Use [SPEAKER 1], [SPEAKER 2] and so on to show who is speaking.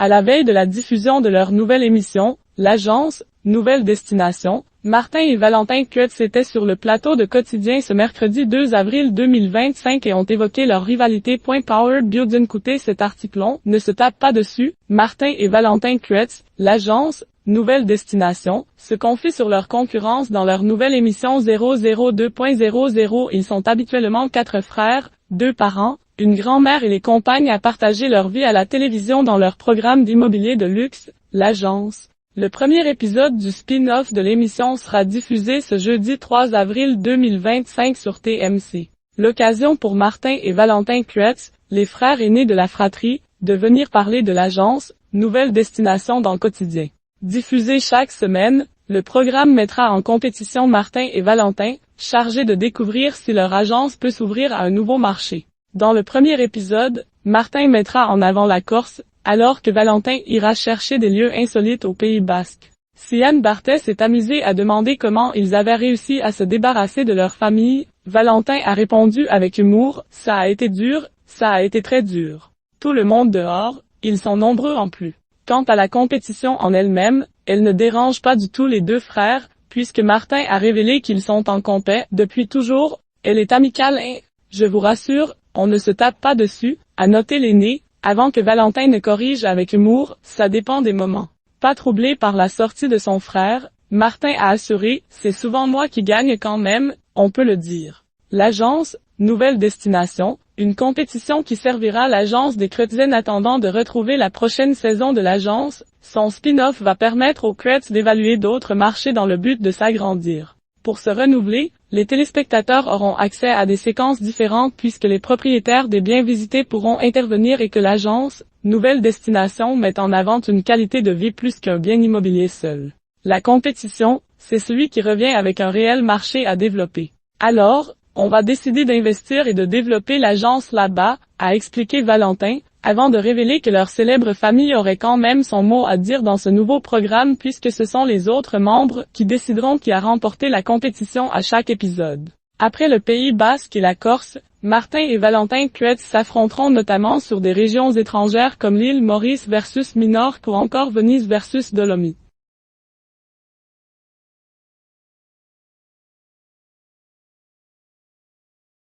[SPEAKER 1] À la veille de la diffusion de leur nouvelle émission, l'agence, Nouvelle Destination, Martin et Valentin Kuetz étaient sur le plateau de Quotidien ce mercredi 2 avril 2025 et ont évoqué leur rivalité. Powered Building. Écoutez cet article. Ne se tape pas dessus. Martin et Valentin Kuetz, l'agence, Nouvelle Destination, se confient sur leur concurrence dans leur nouvelle émission 002.00. Ils sont habituellement 4 frères, 2 parents, une grand-mère et les compagnes à partager leur vie à la télévision dans leur programme d'immobilier de luxe, l'agence. Le premier épisode du spin-off de l'émission sera diffusé ce jeudi 3 avril 2025 sur TMC. L'occasion pour Martin et Valentin Kuetz, les frères aînés de la fratrie, de venir parler de l'agence, Nouvelle Destination dans Quotidien. Diffusé chaque semaine, le programme mettra en compétition Martin et Valentin, chargés de découvrir si leur agence peut s'ouvrir à un nouveau marché. Dans le premier épisode, Martin mettra en avant la Corse, alors que Valentin ira chercher des lieux insolites au Pays Basque. Si Anne Barthès s'est amusée à demander comment ils avaient réussi à se débarrasser de leur famille, Valentin a répondu avec humour, « Ça a été dur, ça a été très dur. Tout le monde dehors, ils sont nombreux en plus. » Quant à la compétition en elle-même, elle ne dérange pas du tout les deux frères, puisque Martin a révélé qu'ils sont en compét depuis toujours, elle est amicale et, je vous rassure, on ne se tape pas dessus, a noté l'aîné, avant que Valentin ne corrige avec humour, ça dépend des moments. Pas troublé par la sortie de son frère, Martin a assuré, c'est souvent moi qui gagne quand même, on peut le dire. L'agence, Nouvelle Destination, une compétition qui servira l'agence des Kuetz attendant de retrouver la prochaine saison de l'agence, son spin-off va permettre aux Kuetz d'évaluer d'autres marchés dans le but de s'agrandir. Pour se renouveler, les téléspectateurs auront accès à des séquences différentes puisque les propriétaires des biens visités pourront intervenir et que l'agence, Nouvelle Destination met en avant une qualité de vie plus qu'un bien immobilier seul. La compétition, c'est celui qui revient avec un réel marché à développer. Alors, on va décider d'investir et de développer l'agence là-bas, a expliqué Valentin, avant de révéler que leur célèbre famille aurait quand même son mot à dire dans ce nouveau programme puisque ce sont les autres membres qui décideront qui a remporté la compétition à chaque épisode. Après le Pays Basque et la Corse, Martin et Valentin Kuetz s'affronteront notamment sur des régions étrangères comme l'île Maurice versus Minorque ou encore Venise versus Dolomites.